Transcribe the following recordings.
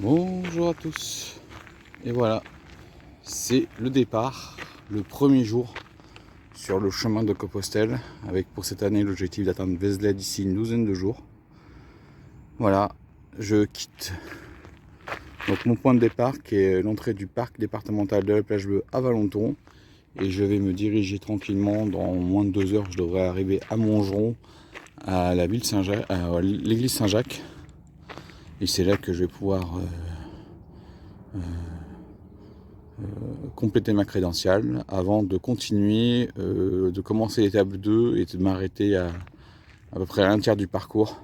Bonjour à tous. Et voilà, c'est le départ, le premier jour sur le chemin de Compostelle, avec pour cette année l'objectif d'atteindre Vézelay d'ici une douzaine de jours. Voilà, je quitte donc mon point de départ qui est l'entrée du parc départemental de la Plage Bleue à Valenton, et je vais me diriger tranquillement. Dans moins de 2 heures, je devrais arriver à Montgeron, à la ville Saint-Jacques, à l'église Saint-Jacques, et c'est là que je vais pouvoir compléter ma crédentiale avant de continuer, de commencer l'étape 2 et de m'arrêter à peu près à un tiers du parcours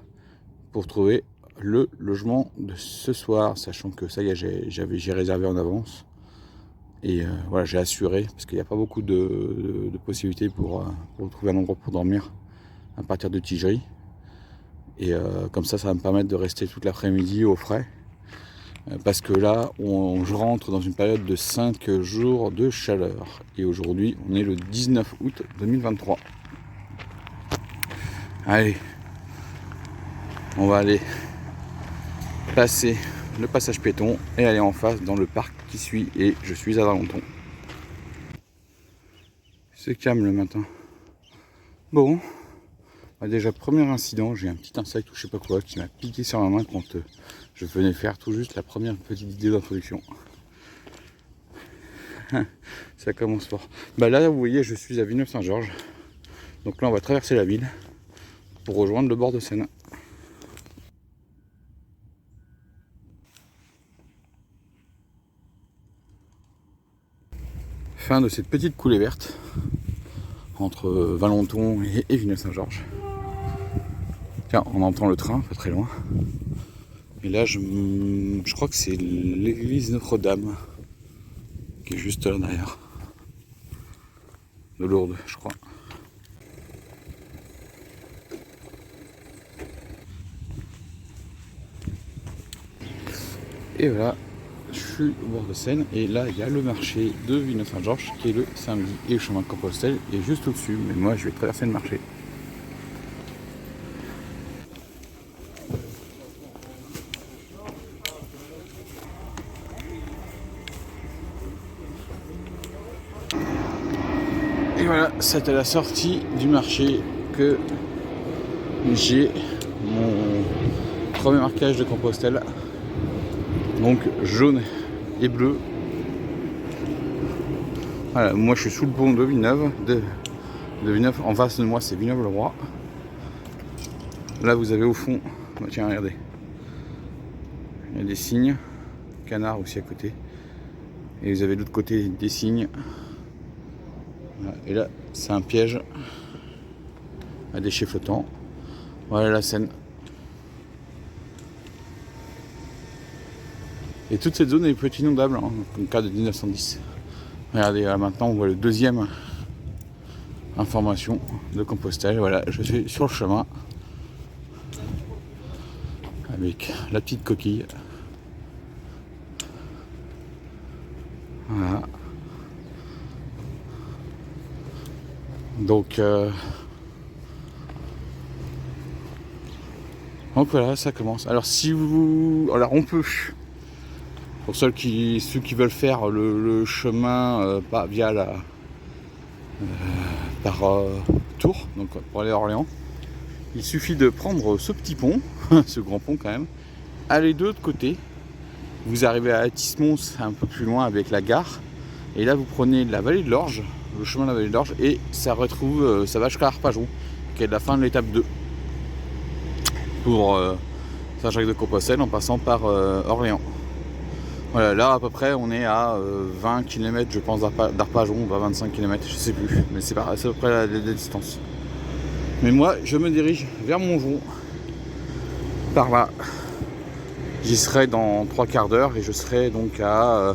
pour trouver le logement de ce soir, sachant que ça y est, j'ai réservé en avance. Et voilà, j'ai assuré, parce qu'il n'y a pas beaucoup de possibilités pour trouver un endroit pour dormir à partir de Tigerie. Et comme ça va me permettre de rester toute l'après-midi au frais. Parce que là, je rentre dans une période de 5 jours de chaleur. Et aujourd'hui, on est le 19 août 2023. Allez, on va aller passer le passage piéton et aller en face dans le parc qui suit. Et je suis à Valenton. C'est calme le matin. Bon, déjà premier incident, j'ai un petit insecte ou je sais pas quoi qui m'a piqué sur la main quand je venais faire tout juste la première petite idée d'introduction. Ça commence fort. Là, vous voyez, je suis à Villeneuve-Saint-Georges. Donc là, on va traverser la ville pour rejoindre le bord de Seine. Fin de cette petite coulée verte entre Valenton et Villeneuve-Saint-Georges. Tiens, on entend le train, pas très loin. Et là, je crois que c'est l'église Notre-Dame qui est juste là derrière. De Lourdes, je crois. Et voilà, je suis au bord de Seine. Et là, il y a le marché de Villeneuve-Saint-Georges qui est le samedi. Et le chemin de Compostelle est juste au-dessus. Mais moi, je vais traverser le marché. Et voilà, c'est à la sortie du marché que j'ai mon premier marquage de Compostelle. Donc jaune et bleu. Voilà, moi je suis sous le pont de Villeneuve. De Villeneuve. En face de moi c'est Villeneuve-le-Roi. Là vous avez au fond, tiens regardez, il y a des signes, canard aussi à côté. Et vous avez de l'autre côté des signes. Voilà. Et là c'est un piège à déchets flottants. Voilà la Seine. Et toute cette zone est peu inondable, hein, comme le cas de 1910. Regardez, là, maintenant on voit le deuxième information de Compostelle. Voilà, je suis sur le chemin avec la petite coquille. Voilà. Donc voilà, ça commence. Alors on peut, pour ceux qui veulent faire le chemin pas via par Tours, donc pour aller à Orléans, il suffit de prendre ce petit pont, ce grand pont quand même, aller de l'autre côté. Vous arrivez à Athis-Mons, un peu plus loin avec la gare, et là vous prenez la vallée de l'Orge, le chemin de la vallée de l'Orge, et ça va jusqu'à Arpajon, qui est la fin de l'étape 2 pour Saint-Jacques-de-Compostelle en passant par Orléans. Voilà, là à peu près on est à 20 km je pense d'Arpajon, 25 km, je sais plus, mais c'est à peu près la distance. Mais moi je me dirige vers Montgeron, par là. J'y serai dans 3 quarts d'heure et je serai donc à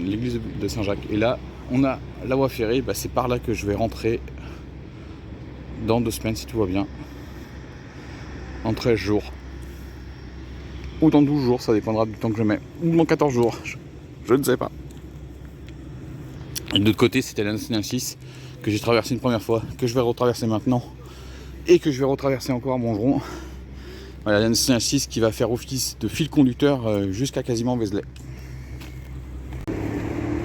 l'église de Saint-Jacques. Et là on a la voie ferrée, c'est par là que je vais rentrer dans 2 semaines si tout va bien. En 13 jours. Ou dans 12 jours, ça dépendra du temps que je mets. Ou dans 14 jours, je ne sais pas. Et de l'autre côté, c'était la nationale 6 que j'ai traversé une première fois, que je vais retraverser maintenant. Et que je vais retraverser encore à Montgeron. Voilà, il y a un 6 qui va faire office de fil conducteur jusqu'à quasiment Vézelay.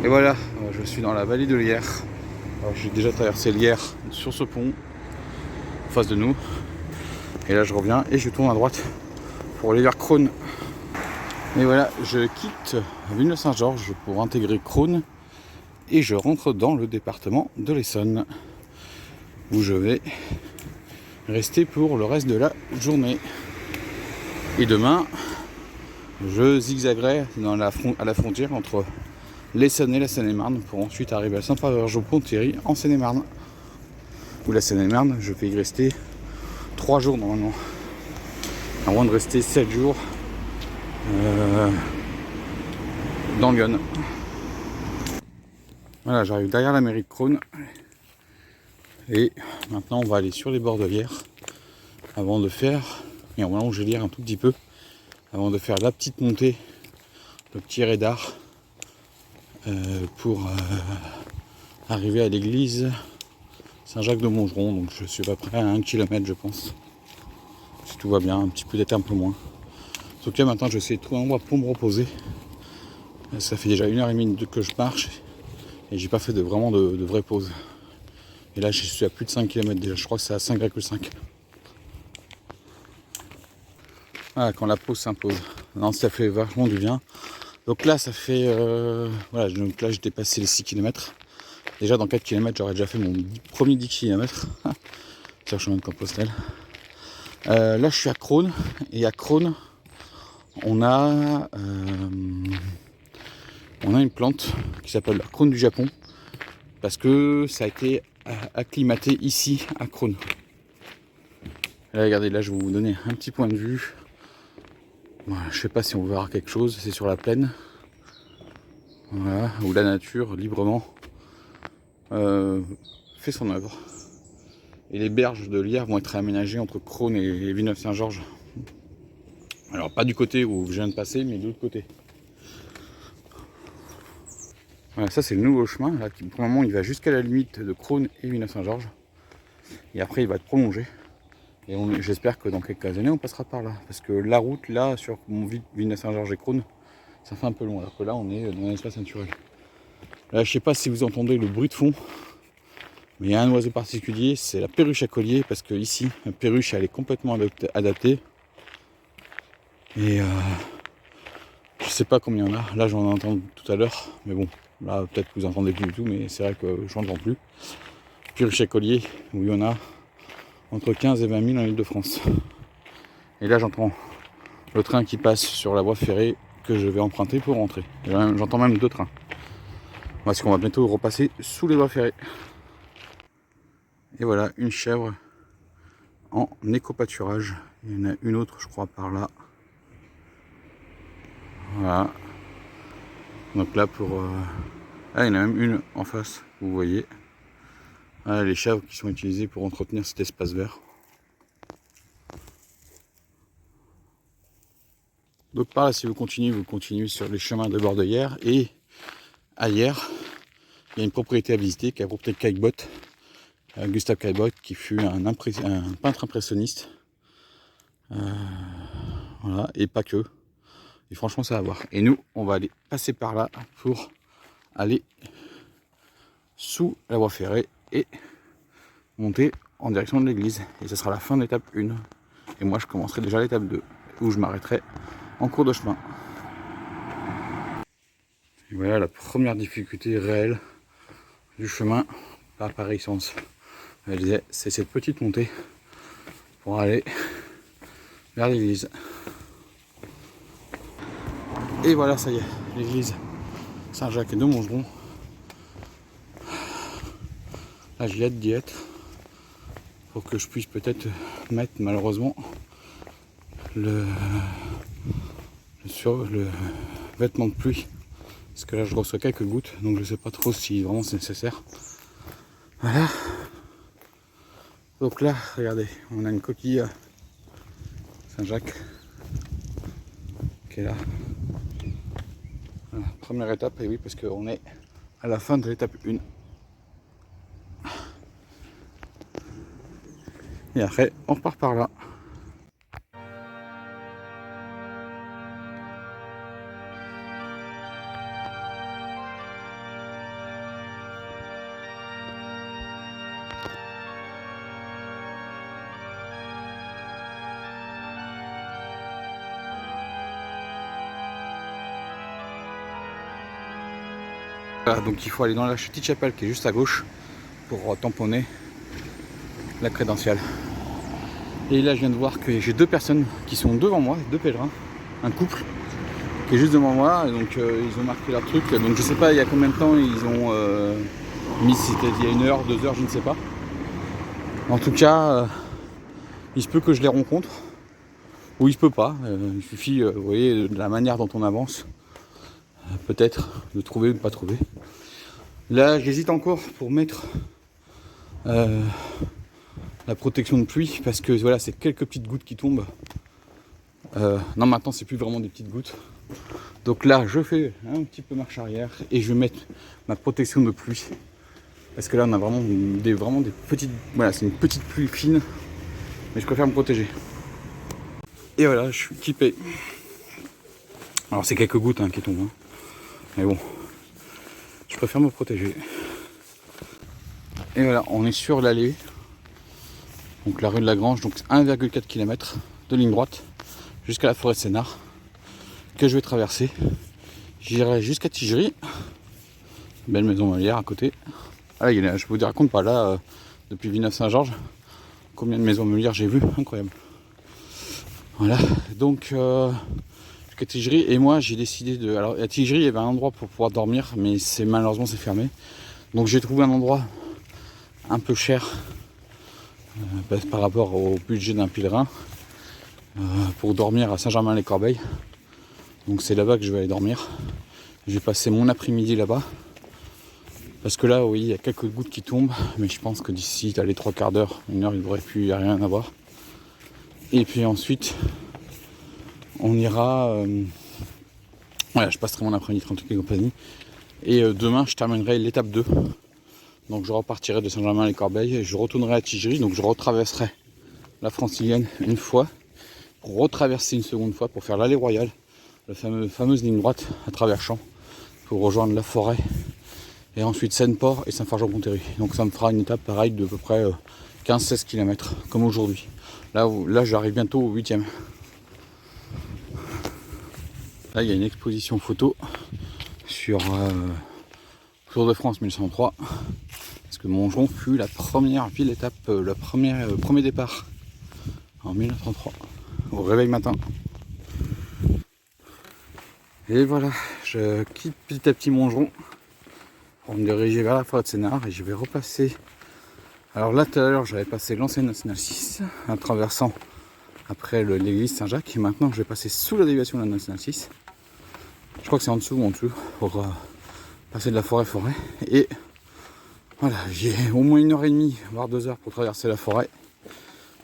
Et voilà, je suis dans la vallée de l'Yerre. J'ai déjà traversé l'Yerre sur ce pont, en face de nous. Et là je reviens et je tourne à droite pour aller vers Crosne. Et voilà, je quitte Villeneuve-Saint-Georges pour intégrer Crosne et je rentre dans le département de l'Essonne où je vais rester pour le reste de la journée. Et demain, je zigzaguerai à la frontière entre l'Essonne et la Seine-et-Marne pour ensuite arriver à Saint-Fargeau-Pont-Thierry en Seine-et-Marne. Où la Seine-et-Marne, je vais y rester 3 jours normalement. Avant de rester 7 jours dans Lyon. Voilà, j'arrive derrière la mairie de Crosne. Et maintenant, on va aller sur les bords de l'Yerre avant de faire, et on va allonger l'Yerre un tout petit peu, avant de faire la petite montée, le petit radar pour arriver à l'église Saint-Jacques-de-Montgeron. Donc je suis à peu près à 1 km, je pense. Si tout va bien, un petit peu d'être un peu moins. En tout cas, maintenant, je vais essayer de trouver un endroit pour me reposer. Ça fait déjà 1h30 que je marche et j'ai pas fait vraiment de vraie pause. Et là, je suis à plus de 5 km déjà. Je crois que c'est à 5,5. Voilà, quand la pause s'impose. Non, ça fait vachement du bien. Donc là, ça fait... voilà, donc là, j'ai dépassé les 6 km. Déjà, dans 4 km, j'aurais déjà fait mon premier 10 km. C'est un chemin de Compostelle. Là, je suis à Crosne. Et à Crosne, on a une plante qui s'appelle la Crosne du Japon. Parce que ça a été acclimaté ici, à Crosne. Là, regardez, là, je vais vous donner un petit point de vue. Voilà, je sais pas si on verra quelque chose, c'est sur la plaine. Voilà, où la nature, librement, fait son œuvre. Et les berges de l'Yerre vont être aménagées entre Crosne et Villeneuve-Saint-Georges. Alors, pas du côté où je viens de passer, mais de l'autre côté. Voilà, ça c'est le nouveau chemin, là, qui pour le moment il va jusqu'à la limite de Crosne et Villeneuve-Saint-Georges. Et après il va être prolongé. Et j'espère que dans quelques années on passera par là. Parce que la route là sur mon Villeneuve-Saint-Georges et Crosne, ça fait un peu loin. Alors que là on est dans un espace naturel. Là je sais pas si vous entendez le bruit de fond. Mais il y a un oiseau particulier, c'est la perruche à collier. Parce que ici, la perruche elle est complètement adaptée. Et je sais pas combien il y en a. Là j'en entends tout à l'heure. Mais bon, là peut-être que vous entendez plus du tout. Mais c'est vrai que je n'entends plus. Perruche à collier, où il y en a entre 15 et 20 000 en Ile-de-France. Et là j'entends le train qui passe sur la voie ferrée que je vais emprunter pour rentrer. J'entends même 2 trains. Parce qu'on va bientôt repasser sous les voies ferrées. Et voilà, une chèvre en éco-pâturage. Il y en a une autre, je crois, par là. Voilà. Donc là, ah, il y en a même une en face, vous voyez. Voilà les chèvres qui sont utilisées pour entretenir cet espace vert. Donc par là, si vous continuez sur les chemins de bord de Yerre. Et à Yerre, il y a une propriété à visiter qui est la propriété de Caillebotte. Gustave Caillebotte, qui fut un peintre impressionniste. Voilà, et pas que. Et franchement, ça va voir. Et nous, on va aller passer par là pour aller sous la voie ferrée et monter en direction de l'église. Et ce sera la fin de l'étape 1. Et moi, je commencerai déjà l'étape 2, où je m'arrêterai en cours de chemin. Et voilà la première difficulté réelle du chemin par Paris-Sens. C'est cette petite montée pour aller vers l'église. Et voilà, ça y est, l'église Saint-Jacques de Montgeron. Là, j'ai hâte d'y être pour que je puisse peut-être mettre malheureusement le vêtement de pluie. Parce que là, je reçois quelques gouttes, donc je ne sais pas trop si vraiment c'est nécessaire. Voilà. Donc là, regardez, on a une coquille Saint-Jacques qui est là. Voilà, première étape, et oui, parce qu'on est à la fin de l'étape 1. Et après, on repart par là. Voilà, donc il faut aller dans la petite chapelle qui est juste à gauche pour tamponner la crédentiale. Et là je viens de voir que j'ai deux personnes qui sont devant moi, deux pèlerins, un couple qui est juste devant moi, et donc ils ont marqué leur truc, donc je sais pas il y a combien de temps ils ont mis, c'était il y a 1 heure, 2 heures, je ne sais pas. En tout cas, il se peut que je les rencontre, ou il se peut pas, il suffit, vous voyez, de la manière dont on avance, peut-être de trouver ou de pas trouver. Là j'hésite encore pour mettre la protection de pluie, parce que voilà, c'est quelques petites gouttes qui tombent. Non, maintenant c'est plus vraiment des petites gouttes. Donc là je fais un petit peu marche arrière et je vais mettre ma protection de pluie, parce que là on a vraiment des petites, voilà, c'est une petite pluie fine, mais je préfère me protéger. Et voilà, je suis équipé. Alors c'est quelques gouttes qui tombent, hein. Mais bon, je préfère me protéger. Et voilà, on est sur l'allée, donc la rue de la Grange, donc 1,4 km de ligne droite jusqu'à la forêt de Sénart que je vais traverser. J'irai jusqu'à Tigerie, belle maison meulière à côté. Ah, je vous raconte pas là, depuis Villeneuve-Saint-Georges, combien de maisons meulières j'ai vu, incroyable. Voilà, donc jusqu'à Tigerie, et moi j'ai décidé de. Alors à Tigerie il y avait un endroit pour pouvoir dormir, mais malheureusement c'est fermé. Donc j'ai trouvé un endroit un peu cher par rapport au budget d'un pèlerin pour dormir à Saint-Germain-les-Corbeilles. Donc c'est là-bas que je vais aller dormir. Je vais passer mon après-midi là-bas. Parce que là, oui, il y a quelques gouttes qui tombent, mais je pense que d'ici les 3 quarts d'heure, 1 heure, il ne devrait plus rien avoir. Et puis ensuite, on ira. Voilà, je passerai mon après-midi tranquille et compagnie. Et demain, je terminerai l'étape 2. Donc je repartirai de Saint-Germain-les-Corbeilles et je retournerai à Tigerie. Donc je retraverserai la Francilienne une fois, pour retraverser une seconde fois, pour faire l'allée royale, la fameuse ligne droite à travers champs, pour rejoindre la forêt. Et ensuite Seine-Port et Saint-Fargeau-Pontéry. Donc ça me fera une étape pareille de peu près 15-16 km, comme aujourd'hui. Là j'arrive bientôt au 8e. Là il y a une exposition photo sur Tour de France 1103. Parce que Montgeron fut la première ville étape, premier départ en 1933, au réveil matin. Et voilà, je quitte petit à petit Montgeron pour me diriger vers la forêt de Sénart et je vais repasser. Alors là tout à l'heure j'avais passé l'ancienne nationale 6 en traversant après l'église Saint-Jacques, et maintenant je vais passer sous la déviation de la nationale 6. Je crois que c'est en dessous pour passer de la forêt. Et voilà, j'ai au moins 1h30 voire 2 heures pour traverser la forêt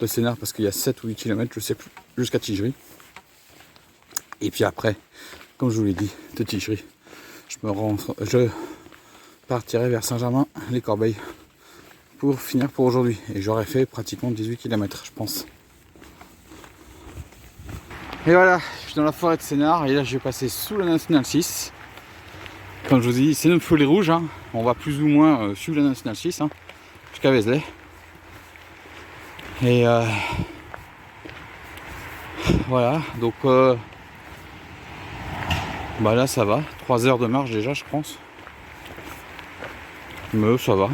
de Sénart, parce qu'il y a 7 ou 8 km, je sais plus, jusqu'à Tigerie. Et puis après, comme je vous l'ai dit, de Tigerie, je partirai vers Saint-Germain-les-Corbeilles pour finir pour aujourd'hui. Et j'aurai fait pratiquement 18 km, je pense. Et voilà, je suis dans la forêt de Sénart et là je vais passer sous la nationale 6. Comme je vous dis, c'est notre folie rouge, hein. On va plus ou moins suivre la nationale 6 jusqu'à Vézelay. Et voilà, donc là ça va, 3 heures de marche déjà je pense. Mais ça va.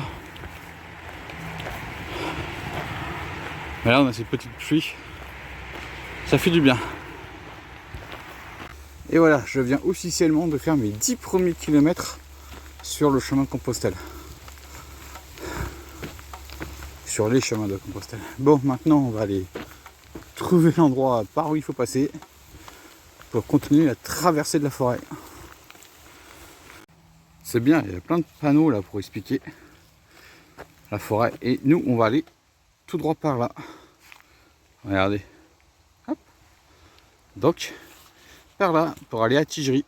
Mais là on a ces petites pluies, ça fait du bien. Et voilà, je viens officiellement de faire mes 10 premiers kilomètres sur le chemin de Compostelle. Sur les chemins de Compostelle. Bon, maintenant on va aller trouver l'endroit par où il faut passer pour continuer la traversée de la forêt. C'est bien, il y a plein de panneaux là pour expliquer la forêt. Et nous, on va aller tout droit par là. Regardez. Hop. Donc, par là, pour aller à Tigerie.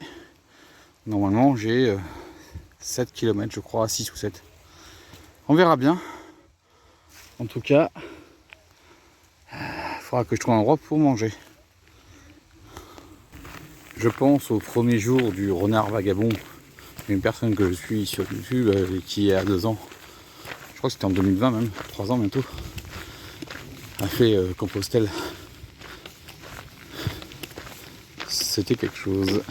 Normalement, j'ai 7 km, je crois, 6 ou 7. On verra bien. En tout cas, il faudra que je trouve un endroit pour manger. Je pense au premier jour du renard vagabond. Une personne que je suis sur YouTube qui a 2 ans, je crois que c'était en 2020 même, 3 ans bientôt, a fait Compostelle. C'était quelque chose.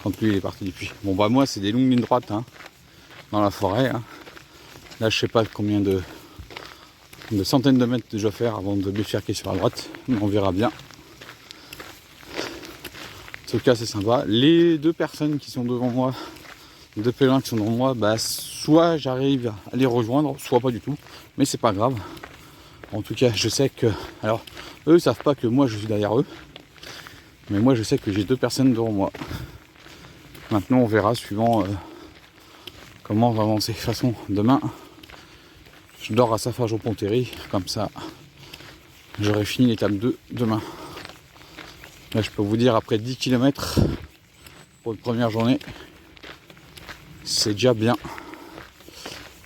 quand lui il est parti du puits. Bon bah moi c'est des longues lignes droites hein, dans la forêt. Hein. Là je sais pas combien de centaines de mètres je dois faire avant de bifurquer sur la droite, mais on verra bien. En tout cas c'est sympa. Les deux personnes qui sont devant moi, les deux pèlerins qui sont devant moi, bah soit j'arrive à les rejoindre, soit pas du tout, mais c'est pas grave. En tout cas je sais que, alors eux savent pas que moi je suis derrière eux, mais moi je sais que j'ai deux personnes devant moi. Maintenant on verra suivant comment on va avancer. De toute façon demain je dors à Saffage au Pontéry, comme ça j'aurai fini l'étape 2 demain. Là je peux vous dire après 10 km pour une première journée, c'est déjà bien.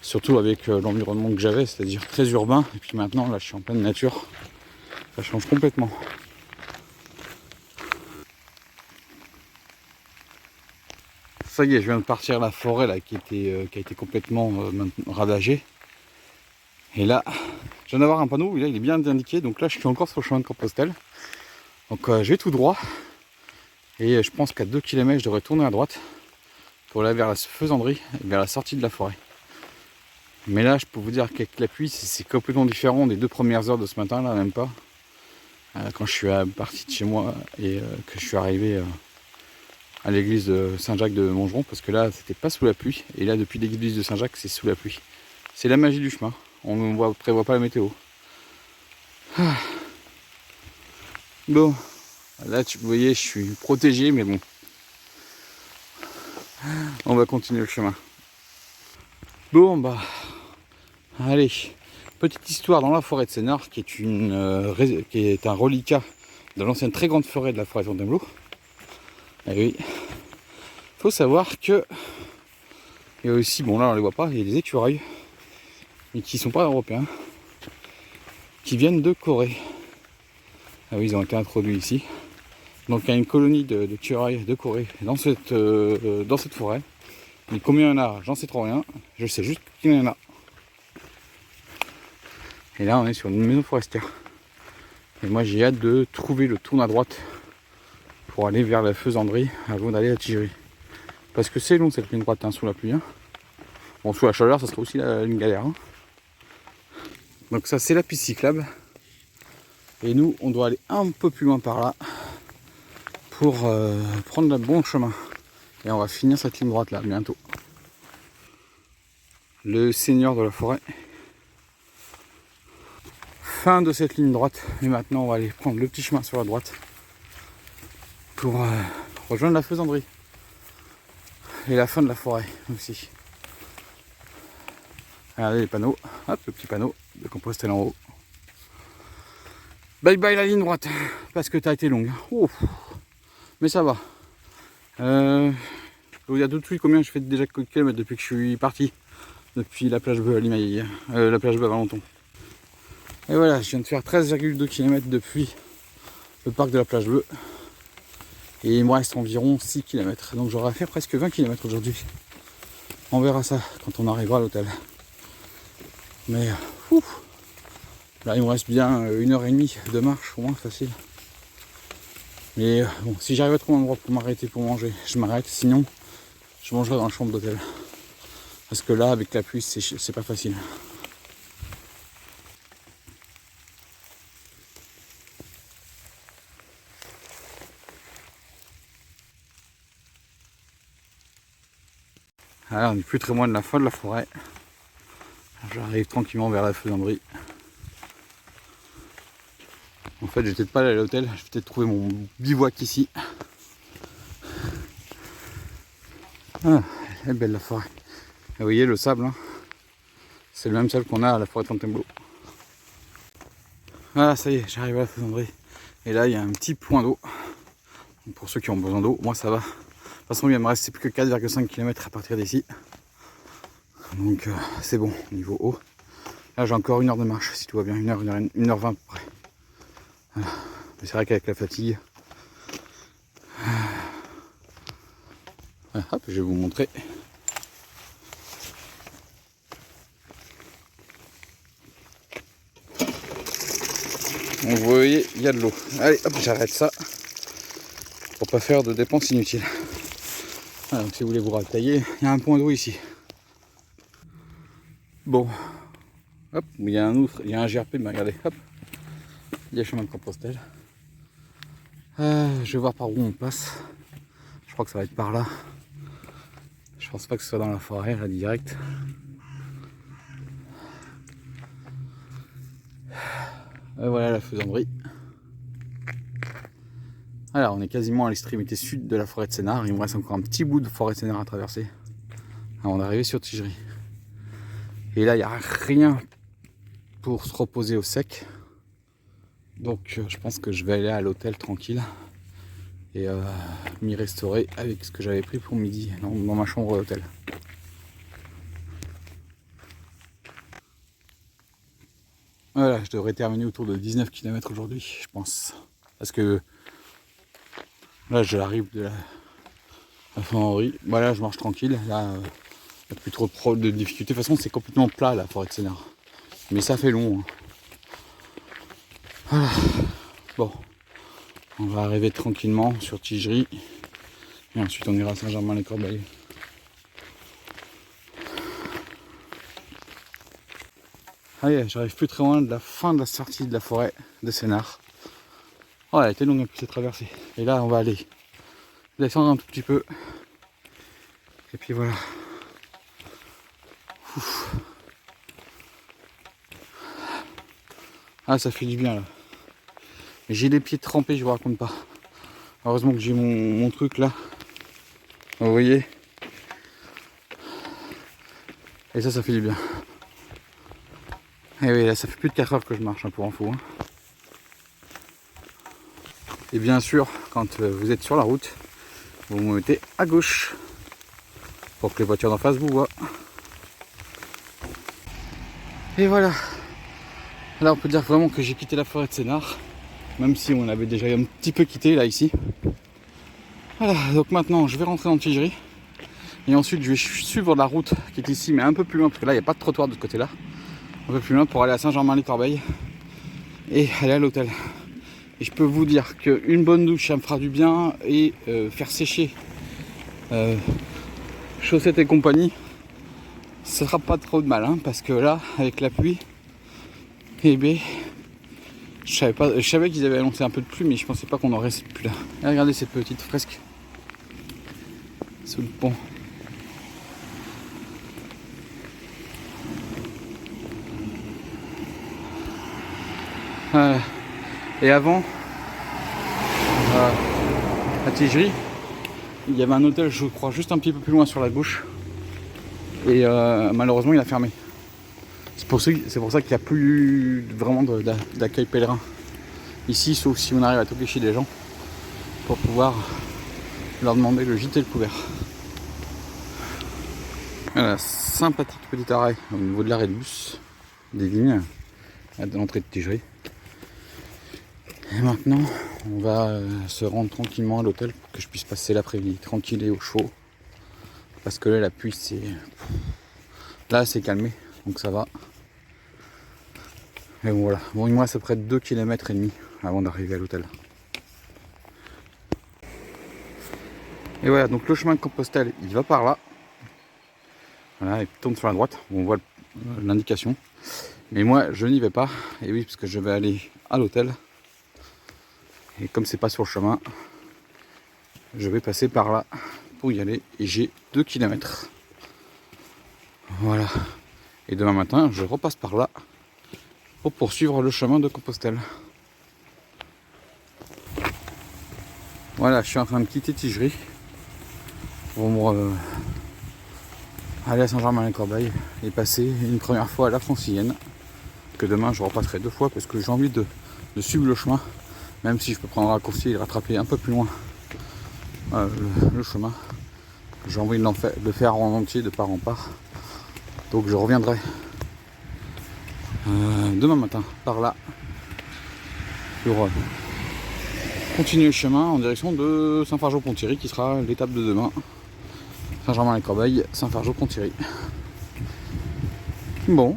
Surtout avec l'environnement que j'avais, c'est-à-dire très urbain, et puis maintenant là je suis en pleine nature, ça change complètement. Ça y est, je viens de partir la forêt là qui a été complètement ravagée. Et là, je viens d'avoir un panneau, là il est bien indiqué, donc là je suis encore sur le chemin de Compostelle. Donc je vais tout droit, et je pense qu'à 2 km je devrais tourner à droite pour aller vers la faisanderie, vers la sortie de la forêt. Mais là je peux vous dire qu'avec la pluie c'est complètement différent des 2 premières heures de ce matin là, même pas. Quand je suis parti de chez moi et que je suis arrivé à l'église de Saint-Jacques de Montgeron, parce que là c'était pas sous la pluie, et là depuis l'église de Saint-Jacques c'est sous la pluie. C'est la magie du chemin, on ne prévoit pas la météo. Ah. Bon, là vous voyez je suis protégé, mais bon, on va continuer le chemin. Bon bah, allez, petite histoire dans la forêt de Sénart, qui est un reliquat de l'ancienne très grande forêt de la forêt de Fontainebleau. Et oui, faut savoir que il y a aussi, bon là on les voit pas, il y a des écureuils, mais qui sont pas européens, qui viennent de Corée. Ah oui, ils ont été introduits ici. Donc il y a une colonie d'écureuils de Corée dans cette forêt. Mais combien il y en a, j'en sais trop rien. Je sais juste qu'il y en a. Et là on est sur une maison forestière. Et moi j'ai hâte de trouver le tourne à droite pour aller vers la faisanderie avant d'aller à Tigerie. Parce que c'est long cette ligne droite hein, sous la pluie. Hein. Bon, sous la chaleur ça sera aussi une galère. Hein. Donc ça c'est la piste cyclable. Et nous on doit aller un peu plus loin par là pour prendre le bon chemin. Et on va finir cette ligne droite là bientôt. Le seigneur de la forêt. Fin de cette ligne droite. Et maintenant on va aller prendre le petit chemin sur la droite pour rejoindre la faisanderie. Et la fin de la forêt aussi. Regardez les panneaux. Hop, le petit panneau de Compostelle en haut. Bye bye la ligne droite. Parce que t'as été longue. Ouf. Mais ça va. Je vais vous dire tout de suite combien je fais déjà de kilomètres depuis que je suis parti. Depuis la plage bleue à Limaillet, la plage bleue à Valenton. Et voilà, je viens de faire 13,2 km depuis le parc de la plage bleue. Et il me reste environ 6 km. Donc j'aurai fait presque 20 km aujourd'hui. On verra ça quand on arrivera à l'hôtel. Mais là il me reste bien 1h30 de marche au moins facile. Mais bon, si j'arrive à trouver un endroit pour m'arrêter pour manger, je m'arrête. Sinon, je mangerai dans la chambre d'hôtel. Parce que là, avec la pluie, c'est pas facile. Alors, on n'est plus très loin de la fin de la forêt. J'arrive tranquillement vers la faisanderie. En fait, je vais peut-être pas aller à l'hôtel, je vais peut-être trouver mon bivouac ici. Ah, elle est belle la forêt. Et vous voyez le sable, hein, c'est le même sable qu'on a à la forêt de Fontainebleau. Voilà, ça y est, j'arrive à la faisanderie. Et là, il y a un petit point d'eau. Pour ceux qui ont besoin d'eau, moi ça va. De toute façon, il me reste plus que 4,5 km à partir d'ici. Donc c'est bon, niveau eau. Là, j'ai encore 1 heure de marche, si tout va bien, 1h20 à peu près. Voilà. Mais c'est vrai qu'avec la fatigue... Voilà, hop, je vais vous montrer. Donc vous voyez, il y a de l'eau. Allez, hop, j'arrête ça pour pas faire de dépenses inutiles. Voilà, donc si vous voulez vous ravitailler, il y a un point d'eau ici. Bon, hop, il y a un GRP, mais regardez, hop, il y a le chemin de Compostelle. Je vais voir par où on passe. Je crois que ça va être par là. Je pense pas que ce soit dans la forêt, là, direct. Voilà la faisanderie. Alors, on est quasiment à l'extrémité sud de la forêt de Sénart. Il me reste encore un petit bout de forêt de Sénart à traverser avant d'arriver sur Tigerie. Et là, il n'y a rien pour se reposer au sec. Donc, je pense que je vais aller à l'hôtel tranquille et m'y restaurer avec ce que j'avais pris pour midi dans ma chambre d'hôtel. Voilà, je devrais terminer autour de 19 km aujourd'hui, je pense. Parce que là, j'arrive de la Fonderie. Voilà, je marche tranquille. Là, il n'y a plus trop de difficultés. De toute façon, c'est complètement plat la forêt de Sénart. Mais ça fait long. Hein. Voilà. Bon, on va arriver tranquillement sur Tigerie. Et ensuite, on ira à Saint-Germain-les-Corbeilles. Allez, j'arrive plus très loin de la fin de la sortie de la forêt de Sénart. Oh, elle a été longue un peu cette traversée. Et là, on va aller descendre un tout petit peu. Et puis voilà. Ouf. Ah, ça fait du bien là. J'ai les pieds trempés, je vous raconte pas. Heureusement que j'ai mon truc là. Vous voyez. Et ça fait du bien. Et oui, là, ça fait plus de 4 heures que je marche, hein, pour info. Hein. Et bien sûr, quand vous êtes sur la route, vous vous mettez à gauche pour que les voitures d'en face vous voient. Et voilà. Là, on peut dire vraiment que j'ai quitté la forêt de Sénart, même si on avait déjà un petit peu quitté là ici. Voilà, donc maintenant je vais rentrer dans Tigerie et ensuite je vais suivre la route qui est ici, mais un peu plus loin, parce que là il n'y a pas de trottoir de ce côté-là. Un peu plus loin pour aller à Saint-Germain-les-Corbeilles et aller à l'hôtel. Et je peux vous dire qu'une bonne douche, ça me fera du bien, et faire sécher chaussettes et compagnie, ça sera pas trop de mal, hein, parce que là, avec la pluie, eh bien, je savais qu'ils avaient annoncé un peu de pluie, mais je pensais pas qu'on aurait cette pluie là. Et regardez cette petite fresque sous le pont. Et avant, à Tigerie, il y avait un hôtel, je crois, juste un petit peu plus loin sur la gauche. Et malheureusement, il a fermé. C'est pour ça qu'il n'y a plus vraiment d'accueil pèlerin ici, sauf si on arrive à toquer chez des gens pour pouvoir leur demander le gîte et le couvert. Voilà, sympathique petit arrêt au niveau de l'arrêt de bus des Vignes, à l'entrée de Tigerie. Et maintenant, on va se rendre tranquillement à l'hôtel pour que je puisse passer l'après-midi tranquille et au chaud. Parce que là, la pluie, c'est... Là, c'est calmé, donc ça va. Et bon, voilà. Bon, il me reste à peu près 2,5 km avant d'arriver à l'hôtel. Et voilà, donc le chemin de Compostelle, il va par là. Voilà, il tourne sur la droite. On voit l'indication. Mais moi, je n'y vais pas. Et oui, parce que je vais aller à l'hôtel. Et comme c'est pas sur le chemin, je vais passer par là pour y aller. Et j'ai 2 km. Voilà. Et demain matin, je repasse par là pour poursuivre le chemin de Compostelle. Voilà, je suis en train de quitter Tigerie pour aller à Saint-Germain-les-Corbeilles et passer une première fois à la Francilienne, que demain je repasserai 2 fois parce que j'ai envie de suivre le chemin, même si je peux prendre un raccourci et rattraper un peu plus loin le chemin. J'ai envie de le faire en entier, de part en part. Donc je reviendrai demain matin par là pour continuer le chemin en direction de Saint-Fargeau-Pont-Thierry, qui sera l'étape de demain. Saint-Germain-les-Corbeilles, Saint-Fargeau-Pont-Thierry. Bon.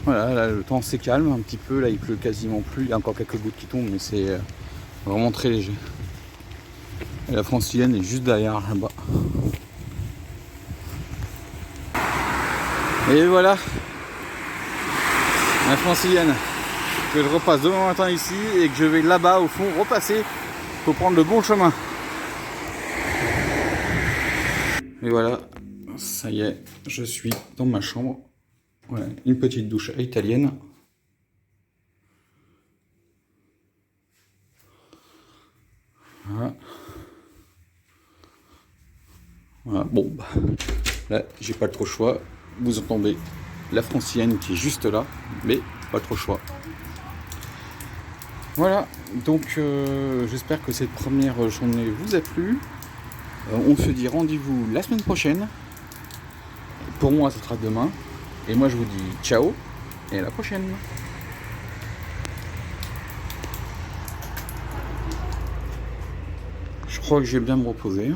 Voilà, là, le temps c'est calme un petit peu, là il pleut quasiment plus, il y a encore quelques gouttes qui tombent, mais c'est vraiment très léger. Et la francilienne est juste derrière là-bas. Et voilà la francilienne que je repasse demain matin ici et que je vais là-bas au fond repasser pour prendre le bon chemin. Et voilà, ça y est, je suis dans ma chambre. Voilà, une petite douche italienne. Voilà. Voilà, bon, bah, là, j'ai pas trop le choix. Vous entendez la francilienne qui est juste là, mais pas trop le choix. Voilà, donc j'espère que cette première journée vous a plu. On se dit rendez-vous la semaine prochaine. Pour moi, ce sera demain. Et moi, je vous dis ciao et à la prochaine. Je crois que je vais bien me reposer.